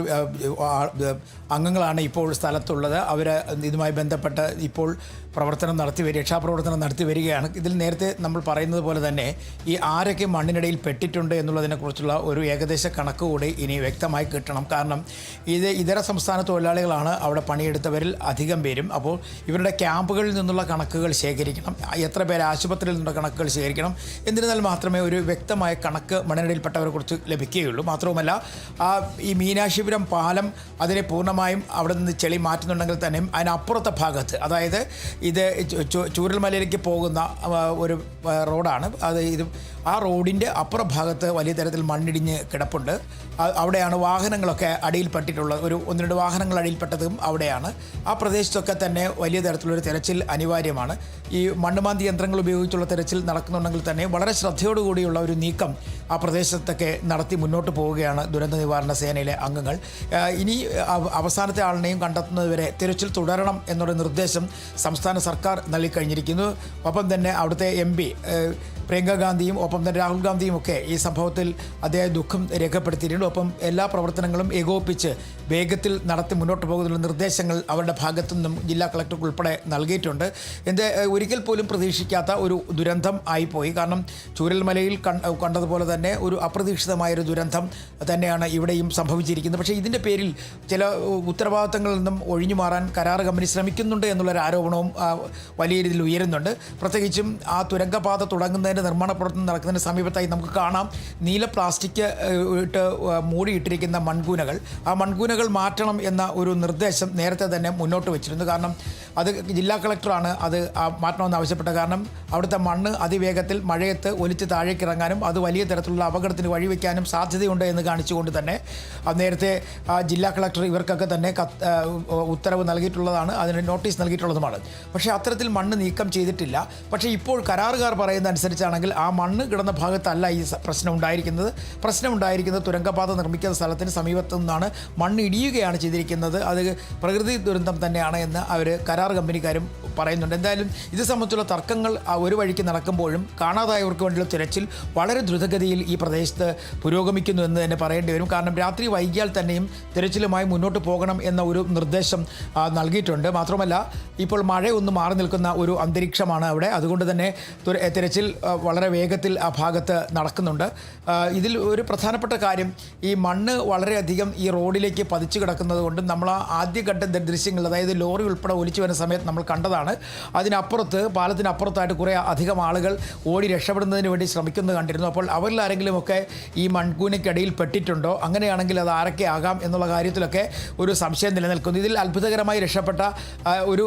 അംഗങ്ങളാണ് ഇപ്പോൾ സ്ഥലത്തുള്ളത്. അവർ ഇതുമായി ബന്ധപ്പെട്ട് ഇപ്പോൾ രക്ഷാപ്രവർത്തനം നടത്തി വരികയാണ്. ഇതിൽ നേരത്തെ നമ്മൾ പറയുന്നത് പോലെ തന്നെ ഈ ആരൊക്കെ മണ്ണിനിടയിൽ പെട്ടിട്ടുണ്ട് എന്നുള്ളതിനെക്കുറിച്ചുള്ള ഒരു ഏകദേശ കണക്ക് കൂടി ഇനി വ്യക്തമായി കിട്ടണം. കാരണം ഇതര സംസ്ഥാന തൊഴിലാളികളാണ് അവിടെ പണിയെടുത്തവരിൽ അധികം പേരും. അപ്പോൾ ഇവരുടെ ക്യാമ്പുകളിൽ നിന്നുള്ള കണക്കുകൾ ശേഖരിക്കണം, എത്ര പേര് ആശുപത്രിയിൽ നിന്നുള്ള കണക്കുകൾ ശേഖരിക്കണം. എന്നിരുന്നാൽ മാത്രമേ ഒരു വ്യക്തമായ കണക്ക് മണ്ണിനിടയിൽപ്പെട്ടവരെ കുറിച്ച് ലഭിക്കുകയുള്ളൂ. മാത്രവുമല്ല, ഈ മീനാക്ഷിപുരം പാലം അതിനെ പൂർണ്ണമായും അവിടെ നിന്ന് ചെളി മാറ്റുന്നുണ്ടെങ്കിൽ തന്നെയും അതിനപ്പുറത്തെ ഭാഗത്ത്, അതായത് ഇത് ചൂരൽമലയിലേക്ക് പോകുന്ന ഒരു റോഡാണ് ഇത്. ആ റോഡിൻ്റെ അപ്പുറ ഭാഗത്ത് വലിയ തരത്തിൽ മണ്ണിടിഞ്ഞ് കിടപ്പുണ്ട്. അവിടെയാണ് വാഹനങ്ങളൊക്കെ അടിയിൽപ്പെട്ടിട്ടുള്ളത്. 1-2 വാഹനങ്ങൾ അടിയിൽപ്പെട്ടതും അവിടെയാണ്. ആ പ്രദേശത്തൊക്കെ തന്നെ വലിയ തരത്തിലൊരു തെരച്ചിൽ അനിവാര്യമാണ്. ഈ മണ്ണുമാന്തി യന്ത്രങ്ങൾ ഉപയോഗിച്ചുള്ള തെരച്ചിൽ നടക്കുന്നുണ്ടെങ്കിൽ തന്നെ വളരെ ശ്രദ്ധയോടുകൂടിയുള്ള ഒരു നീക്കം ആ പ്രദേശത്തൊക്കെ നടത്തി മുന്നോട്ട് പോവുകയാണ് ദുരന്ത നിവാരണ സേനയിലെ അംഗങ്ങൾ. ഇനി അവസാനത്തെ ആളിനെയും കണ്ടെത്തുന്നതുവരെ തിരച്ചിൽ തുടരണം എന്നൊരു നിർദ്ദേശം സംസ്ഥാന സർക്കാർ നൽകിക്കഴിഞ്ഞിരിക്കുന്നു. ഒപ്പം തന്നെ അവിടുത്തെ MP പ്രിയങ്ക ഗാന്ധിയും ഒപ്പം തന്നെ രാഹുൽ ഗാന്ധിയും ഒക്കെ ഈ സംഭവത്തിൽ അദ്ദേഹം ദുഃഖം രേഖപ്പെടുത്തിയിട്ടുണ്ട്. ഒപ്പം എല്ലാ പ്രവർത്തനങ്ങളും ഏകോപിപ്പിച്ച് വേഗത്തിൽ നടത്തി മുന്നോട്ട് പോകുന്നതിനുള്ള നിർദ്ദേശങ്ങൾ അവരുടെ ഭാഗത്തു നിന്നും ജില്ലാ കളക്ടർക്ക് ഉൾപ്പെടെ നൽകിയിട്ടുണ്ട്. ഒരിക്കൽ പോലും പ്രതീക്ഷിക്കാത്ത ഒരു ദുരന്തം ആയിപ്പോയി. കാരണം ചൂരൽമലയിൽ കണ്ടതുപോലെ തന്നെ ഒരു അപ്രതീക്ഷിതമായൊരു ദുരന്തം തന്നെയാണ് ഇവിടെയും സംഭവിച്ചിരിക്കുന്നത്. പക്ഷേ ഇതിൻ്റെ പേരിൽ ചില ഉത്തരവാദിത്തങ്ങളിൽ നിന്നും ഒഴിഞ്ഞു മാറാൻ കരാർ കമ്പനി ശ്രമിക്കുന്നുണ്ട് എന്നുള്ളൊരു ആരോപണവും വലിയ രീതിയിൽ ഉയരുന്നുണ്ട്. പ്രത്യേകിച്ചും ആ തുരങ്കപാത തുടങ്ങുന്നതിന് നിർമ്മാണ പ്രവർത്തനം നടക്കുന്നതിന് സമീപത്തായി നമുക്ക് കാണാം നീല പ്ലാസ്റ്റിക് ഇട്ട് മൂടിയിട്ടിരിക്കുന്ന മൺകൂനകൾ. ആ മൺകൂനകൾ മാറ്റണം എന്ന ഒരു നിർദ്ദേശം നേരത്തെ തന്നെ മുന്നോട്ട് വെച്ചിരുന്നു. കാരണം അത് ജില്ലാ കളക്ടറാണ് അത് മാറ്റണമെന്ന് ആവശ്യപ്പെട്ടത്. കാരണം അവിടുത്തെ മണ്ണ് അതിവേഗത്തിൽ മഴയത്ത് ഒലിച്ച് താഴേക്ക് ഇറങ്ങാനും അത് വലിയ തരത്തിലുള്ള അപകടത്തിന് വഴിവെക്കാനും സാധ്യതയുണ്ട് എന്ന് കാണിച്ചുകൊണ്ട് തന്നെ നേരത്തെ ജില്ലാ കളക്ടർ ഇവർക്കൊക്കെ തന്നെ ഉത്തരവ് നൽകിയിട്ടുള്ളതാണ്, അതിന് നോട്ടീസ് നൽകിയിട്ടുള്ളതുമാണ്. പക്ഷേ അത്തരത്തിൽ മണ്ണ് നീക്കം ചെയ്തിട്ടില്ല. പക്ഷേ ഇപ്പോൾ കരാറുകാർ പറയുന്ന അനുസരിച്ചാണെങ്കിൽ ആ മണ്ണ് കിടന്ന ഭാഗത്തല്ല ഈ പ്രശ്നം ഉണ്ടായിരിക്കുന്നത് തുരങ്കപാത നിർമ്മിക്കുന്ന സ്ഥലത്തിന് സമീപത്തു നിന്നാണ് മണ്ണ് ഇടിയുകയാണ് ചെയ്തിരിക്കുന്നത്. അത് പ്രകൃതി ദുരന്തം തന്നെയാണ് എന്ന് അവർ കരാർ കമ്പനിക്കാരും പറയുന്നുണ്ട്. എന്തായാലും ഇത് സംബന്ധിച്ചുള്ള തർക്കങ്ങൾ ഒരു വഴിക്ക് നടക്കുമ്പോഴും കാണാതായവർക്ക് വേണ്ടിയുള്ള തിരച്ചിൽ വളരെ ദ്രുതഗതിയിൽ ഈ പ്രദേശത്ത് പുരോഗമിക്കുന്നു എന്ന് തന്നെ പറയേണ്ടി വരും. കാരണം രാത്രി വൈകിയാൽ തന്നെയും തിരച്ചിലുമായി മുന്നോട്ട് പോകണം എന്ന ഒരു നിർദ്ദേശം നൽകിയിട്ടുണ്ട്. മാത്രമല്ല ഇപ്പോൾ മഴ ഒന്ന് മാറി നിൽക്കുന്ന ഒരു അന്തരീക്ഷമാണ് അവിടെ. അതുകൊണ്ട് തന്നെ തിരച്ചിൽ വളരെ വേഗത്തിൽ ആ ഭാഗത്ത് നടക്കുന്നുണ്ട്. ഇതിൽ ഒരു പ്രധാനപ്പെട്ട കാര്യം ഈ മണ്ണ് വളരെയധികം ഈ റോഡിലേക്ക് പതിച്ചു കിടക്കുന്നത് കൊണ്ട് നമ്മൾ ആ ആദ്യഘട്ട ദൃശ്യങ്ങൾ, അതായത് ലോറി ഉൾപ്പെടെ ഒലിച്ചു വരുന്ന സമയത്ത് നമ്മൾ കണ്ടതാണ്. അതിനപ്പുറത്ത് പാലത്തിനപ്പുറത്തായിട്ട് കുറേ അധികം ആളുകൾ ഓടി രക്ഷപ്പെടുന്നതിന് വേണ്ടി ശ്രമിക്കുന്നത് കണ്ടിരുന്നു. അപ്പോൾ അവരിൽ ആരെങ്കിലുമൊക്കെ ഈ മൺകൂനയ്ക്കടിയിൽ പെട്ടിട്ടുണ്ടോ, അങ്ങനെയാണെങ്കിൽ അത് ആരൊക്കെ ആകാം എന്നുള്ള കാര്യത്തിലൊക്കെ ഒരു സംശയം നിലനിൽക്കുന്നു. ഇതിൽ അത്ഭുതകരമായി രക്ഷപ്പെട്ട ഒരു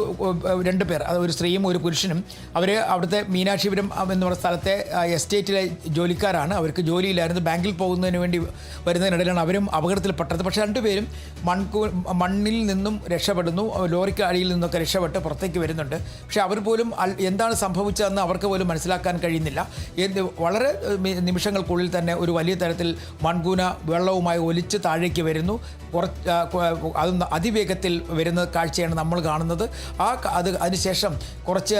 2 പേർ, അത് ഒരു സ്ത്രീയും ഒരു പുരുഷനും. അവർ അവിടുത്തെ മീനാക്ഷിപുരം എന്ന് പറയുന്ന സ്ഥലത്തെ എസ്റ്റേറ്റിലെ ജോലിക്കാരാണ്. അവർക്ക് ജോലിയിലായിരുന്നു, ബാങ്കിൽ പോകുന്നതിന് വേണ്ടി വരുന്നതിനിടയിലാണ് അവരും അപകടത്തിൽപ്പെട്ടത്. പക്ഷേ 2 പേരും മണ്ണിൽ നിന്നും രക്ഷപ്പെടുന്നു, ലോറിക്ക് അടിയിൽ നിന്നൊക്കെ രക്ഷപ്പെട്ട് പുറത്തേക്ക് വരുന്നുണ്ട്. പക്ഷേ അവർ പോലും എന്താണ് സംഭവിച്ചതെന്ന് അവർക്ക് പോലും മനസ്സിലാക്കാൻ കഴിയുന്നില്ല. വളരെ നിമിഷങ്ങൾക്കുള്ളിൽ തന്നെ ഒരു വലിയ തരത്തിൽ മൺകൂന വെള്ളവുമായി ഒലിച്ച് താഴേക്ക് വരുന്നു. അത് അതിവേഗത്തിൽ വരുന്ന കാഴ്ചയാണ് നമ്മൾ കാണുന്നത്. അതിനുശേഷം കുറച്ച്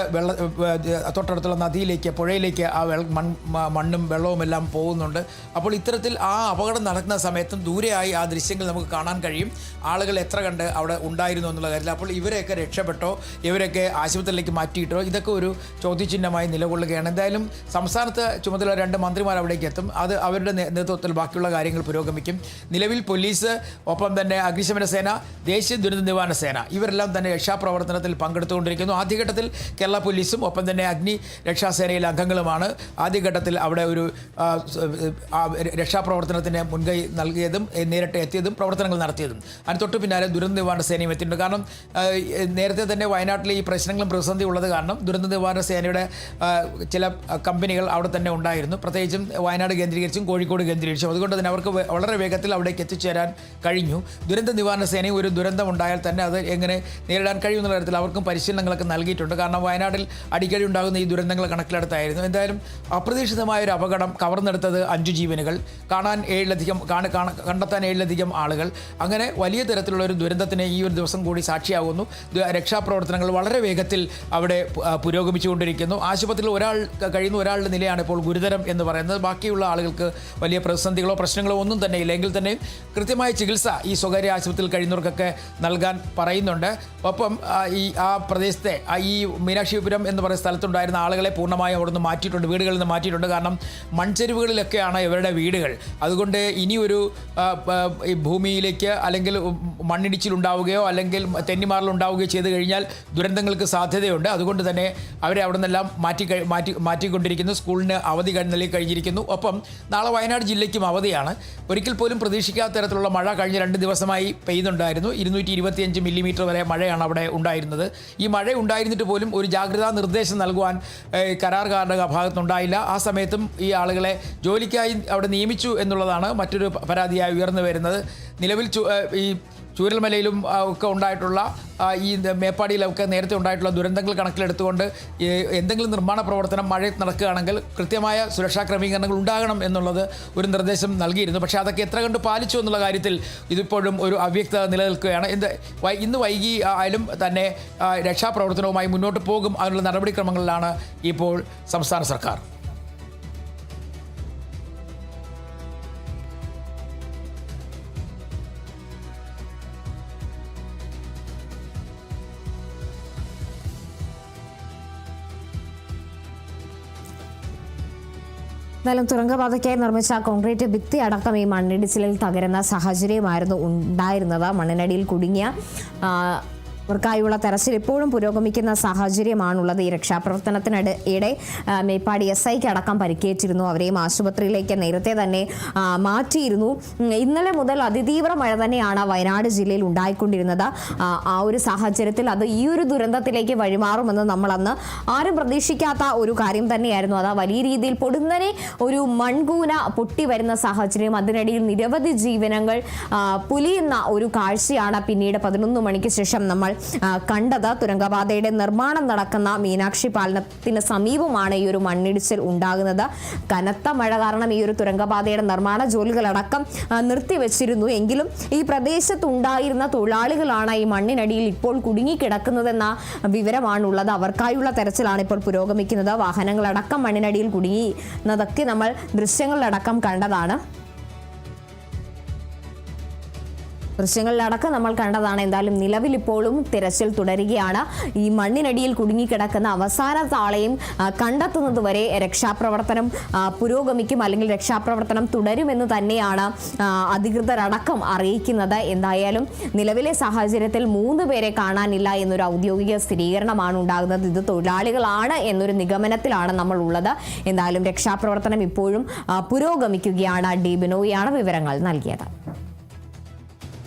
തൊട്ടടുത്തുള്ള നദിയിലേക്ക്, പുഴയിലേക്ക് ആ മണ്ണും വെള്ളവുമെല്ലാം പോകുന്നുണ്ട്. അപ്പോൾ ഇത്തരത്തിൽ ആ അപകടം നടക്കുന്ന സമയത്തും ദൂരെയായി ആ ദൃശ്യങ്ങൾ നമുക്ക് കാണാൻ കഴിയും. ആളുകൾ എത്ര കണ്ട് അവിടെ ഉണ്ടായിരുന്നു എന്നുള്ള കാര്യത്തിൽ. അപ്പോൾ ഇവരെയൊക്കെ രക്ഷപ്പെട്ടോ, ഇവരൊക്കെ ആശുപത്രിയിലേക്ക് മാറ്റിയിട്ടോ, ഇതൊക്കെ ഒരു ചോദ്യചിഹ്നമായി നിലകൊള്ളുകയാണ്. എന്തായാലും സംസ്ഥാനത്ത് ചുമതല 2 മന്ത്രിമാർ അവിടേക്ക് എത്തും. അത് അവരുടെ നേതൃത്വത്തിൽ ബാക്കിയുള്ള കാര്യങ്ങൾ പുരോഗമിക്കും. നിലവിൽ പോലീസ്, ഒപ്പം തന്നെ അഗ്നിശമന സേന, ദേശീയ ദുരന്ത നിവാരണ സേന ഇവരെല്ലാം തന്നെ രക്ഷാപ്രവർത്തനത്തിൽ പങ്കെടുത്തുകൊണ്ടിരിക്കുന്നു. ആദ്യഘട്ടത്തിൽ കേരള പോലീസും ഒപ്പം തന്നെ അഗ്നി രക്ഷാസേനയിലെ അംഗങ്ങളുമാണ് ആദ്യഘട്ടത്തിൽ അവിടെ ഒരു രക്ഷാപ്രവർത്തനത്തിന് മുൻകൈ നൽകിയതും നേരിട്ട് എത്തിയതും പ്രവർത്തനങ്ങൾ നടത്തിയതും. അതിന് തൊട്ട് പിന്നാലെ ദുരന്ത നിവാരണ സേനയും എത്തിയിട്ടുണ്ട്. കാരണം നേരത്തെ തന്നെ വയനാട്ടിലെ ഈ പ്രശ്നങ്ങളും പ്രതിസന്ധി ഉള്ളത് കാരണം ദുരന്ത നിവാരണ സേനയുടെ ചില കമ്പനികൾ അവിടെ തന്നെ ഉണ്ടായിരുന്നു, പ്രത്യേകിച്ചും വയനാട് കേന്ദ്രീകരിച്ചും കോഴിക്കോട് കേന്ദ്രീകരിച്ചും. അതുകൊണ്ട് തന്നെ അവർക്ക് വളരെ വേഗത്തിൽ അവിടേക്ക് എത്തിച്ചേരാൻ കഴിഞ്ഞു. ദുരന്ത നിവാരണ സേനയും ഒരു ദുരന്തം ഉണ്ടായാൽ തന്നെ അത് എങ്ങനെ നേരിടാൻ കഴിയുമെന്നുള്ള തരത്തിൽ അവർക്കും പരിശീലനങ്ങളൊക്കെ നൽകിയിട്ടുണ്ട്. കാരണം വയനാട്ടിൽ അടിക്കടി ഉണ്ടാകുന്ന ഈ ദുരന്തങ്ങൾ കണക്കിലെടുത്തായിരുന്നു. എന്തായാലും അപ്രതീക്ഷിതമായൊരു അപകടം, കവർന്നെടുത്തത് 5 ജീവനുകൾ, കണ്ടെത്താൻ 7ലധികം ആളുകൾ, അങ്ങനെ വലിയ തരത്തിലുള്ള ഒരു ദുരന്തത്തിന് ഈ ഒരു ദിവസം കൂടി സാക്ഷിയാകുന്നു. രക്ഷാപ്രവർത്തനങ്ങൾ വളരെ വേഗത്തിൽ അവിടെ പുരോഗമിച്ചുകൊണ്ടിരിക്കുന്നു. ആശുപത്രിയിൽ കഴിയുന്ന ഒരാളുടെ നിലയാണ് ഇപ്പോൾ ഗുരുതരം എന്ന് പറയുന്നത്. ബാക്കിയുള്ള ആളുകൾക്ക് വലിയ പ്രതിസന്ധികളോ പ്രശ്നങ്ങളോ ഒന്നും തന്നെ ഇല്ല. എങ്കിൽ തന്നെ കൃത്യമായ ചികിത്സ ഈ സ്വകാര്യ ആശുപത്രിയിൽ കഴിയുന്നവർക്കൊക്കെ നൽകാൻ പറയുന്നുണ്ട്. ഒപ്പം ആ പ്രദേശത്തെ ഈ മീനാക്ഷിപുരം എന്ന് പറയുന്ന സ്ഥലത്തുണ്ടായിരുന്ന ആളുകളെ പൂർണ്ണമായും അവിടെ നിന്ന് മാറ്റിയിട്ടുണ്ട്, വീടുകളിൽ നിന്ന് മാറ്റിയിട്ടുണ്ട്. കാരണം മൺചെരുവുകളിലൊക്കെയാണ് ഇവരുടെ വീടുകൾ. അതുകൊണ്ട് ഇനിയൊരു ഈ ഭൂമിയിലേക്ക് അല്ലെങ്കിൽ മണ്ണിടിച്ചിലുണ്ടാവുകയോ അല്ലെങ്കിൽ തെന്നിമാറലുണ്ടാവുകയോ ചെയ്തു കഴിഞ്ഞാൽ ദുരന്തങ്ങൾക്ക് സാധ്യതയുണ്ട്. അതുകൊണ്ട് തന്നെ അവരെ അവിടെ നിന്നെല്ലാം മാറ്റിക്കൊണ്ടിരിക്കുന്നു. സ്കൂളിന് അവധി നൽകി കഴിഞ്ഞിരിക്കുന്നു. ഒപ്പം നാളെ വയനാട് ജില്ലയ്ക്കും അവധിയാണ്. ഒരിക്കൽ പോലും പ്രതീക്ഷിക്കാത്ത തരത്തിലുള്ള മഴ കഴിഞ്ഞ 2 ദിവസമായി പെയ്യുന്നുണ്ടായിരുന്നു. 225 മില്ലിമീറ്റർ വരെ മഴയാണ് അവിടെ ഉണ്ടായിരുന്നത്. ഈ മഴ ഉണ്ടായിരുന്നിട്ട് പോലും ഒരു ജാഗ്രതാ നിർദ്ദേശം നൽകുവാൻ കരാറുകാരുടെ ഭാഗത്തുനിന്നുണ്ടായില്ല. ആ സമയത്തും ഈ ആളുകളെ ജോലിക്കായി അവിടെ നിയമിച്ചു എന്നുള്ളതാണ് മറ്റൊരു പരാതിയായി ഉയർന്നു വരുന്നത്. നിലവിൽ ഈ ചൂരൽമലയിലും ഒക്കെ ഉണ്ടായിട്ടുള്ള ഈ മേപ്പാടിയിലൊക്കെ നേരത്തെ ഉണ്ടായിട്ടുള്ള ദുരന്തങ്ങൾ കണക്കിലെടുത്തുകൊണ്ട് എന്തെങ്കിലും നിർമ്മാണ പ്രവർത്തനം മഴയത്ത് നടക്കുകയാണെങ്കിൽ കൃത്യമായ സുരക്ഷാ ക്രമീകരണങ്ങൾ ഉണ്ടാകണം എന്നുള്ളത് ഒരു നിർദ്ദേശം നൽകിയിരുന്നു. പക്ഷേ അതൊക്കെ എത്ര കണ്ട് പാലിച്ചു എന്നുള്ള കാര്യത്തിൽ ഇതിപ്പോഴും ഒരു അവ്യക്തത നിലനിൽക്കുകയാണ്. ഇന്ന് വൈകി ആയാലും തന്നെ രക്ഷാപ്രവർത്തനവുമായി മുന്നോട്ട് പോകും. അതിനുള്ള നടപടിക്രമങ്ങളിലാണ് ഇപ്പോൾ സംസ്ഥാന സർക്കാർ. എന്നാലും തുരങ്കപാതയ്ക്കായി നിർമ്മിച്ച കോൺക്രീറ്റ് ഭിത്തി അടക്കം ഈ മണ്ണിടിച്ചിലിൽ തകരുന്ന സാഹചര്യമായിരുന്നു ഉണ്ടായിരുന്നത്. മണ്ണിനടിയിൽ കുടുങ്ങിയ അവർക്കായുള്ള തെരച്ചിൽ ഇപ്പോഴും പുരോഗമിക്കുന്ന സാഹചര്യമാണുള്ളത്. ഈ രക്ഷാപ്രവർത്തനത്തിനിടെ മേപ്പാടി SIക്ക് അടക്കം പരിക്കേറ്റിരുന്നു. അവരെയും ആശുപത്രിയിലേക്ക് നേരത്തെ തന്നെ മാറ്റിയിരുന്നു. ഇന്നലെ മുതൽ അതിതീവ്ര മഴ തന്നെയാണ് വയനാട് ജില്ലയിൽ ഉണ്ടായിക്കൊണ്ടിരുന്നത്. ആ ഒരു സാഹചര്യത്തിൽ അത് ഈ ഒരു ദുരന്തത്തിലേക്ക് വഴിമാറുമെന്ന് നമ്മൾ അന്ന് ആരും പ്രതീക്ഷിക്കാത്ത ഒരു കാര്യം തന്നെയായിരുന്നു. അത് വലിയ രീതിയിൽ പൊടുന്നനെ ഒരു മൺകൂന പൊട്ടി വരുന്ന സാഹചര്യം, അതിനിടയിൽ നിരവധി ജീവനങ്ങൾ പുലിയുന്ന ഒരു കാഴ്ചയാണ് പിന്നീട് 11 മണിക്ക് ശേഷം നമ്മൾ കണ്ടത്. തുരങ്കപാതയുടെ നിർമ്മാണം നടക്കുന്ന മീനാക്ഷി പാലത്തിന് സമീപമാണ് ഈ ഒരു മണ്ണിടിച്ചിൽ ഉണ്ടാകുന്നത്. കനത്ത മഴ കാരണം ഈ ഒരു തുരങ്കപാതയുടെ നിർമ്മാണ ജോലികളടക്കം നിർത്തിവെച്ചിരുന്നു. എങ്കിലും ഈ പ്രദേശത്തുണ്ടായിരുന്ന തൊഴിലാളികളാണ് ഈ മണ്ണിനടിയിൽ ഇപ്പോൾ കുടുങ്ങിക്കിടക്കുന്നതെന്ന വിവരമാണുള്ളത്. അവർക്കായുള്ള തെരച്ചിലാണ് ഇപ്പോൾ പുരോഗമിക്കുന്നത്. വാഹനങ്ങളടക്കം മണ്ണിനടിയിൽ കുടുങ്ങിയതൊക്കെ നമ്മൾ ദൃശ്യങ്ങളിലടക്കം കണ്ടതാണ്. ദൃശ്യങ്ങളിലടക്കം നമ്മൾ കണ്ടതാണ്. എന്തായാലും നിലവിൽ ഇപ്പോഴും തിരച്ചിൽ തുടരുകയാണ്. ഈ മണ്ണിനടിയിൽ കുടുങ്ങിക്കിടക്കുന്ന അവസാന ആളെയും കണ്ടെത്തുന്നതുവരെ രക്ഷാപ്രവർത്തനം പുരോഗമിക്കും, അല്ലെങ്കിൽ രക്ഷാപ്രവർത്തനം തുടരുമെന്ന് തന്നെയാണ് അധികൃതരടക്കം അറിയിക്കുന്നത്. എന്തായാലും നിലവിലെ സാഹചര്യത്തിൽ 3 പേരെ കാണാനില്ല എന്നൊരു ഔദ്യോഗിക സ്ഥിരീകരണമാണ് ഉണ്ടാകുന്നത്. ഇത് തൊഴിലാളികളാണ് എന്നൊരു നിഗമനത്തിലാണ് നമ്മൾ ഉള്ളത്. എന്തായാലും രക്ഷാപ്രവർത്തനം ഇപ്പോഴും പുരോഗമിക്കുകയാണ്. ഡി ബിനോയാണ് വിവരങ്ങൾ നൽകിയത്.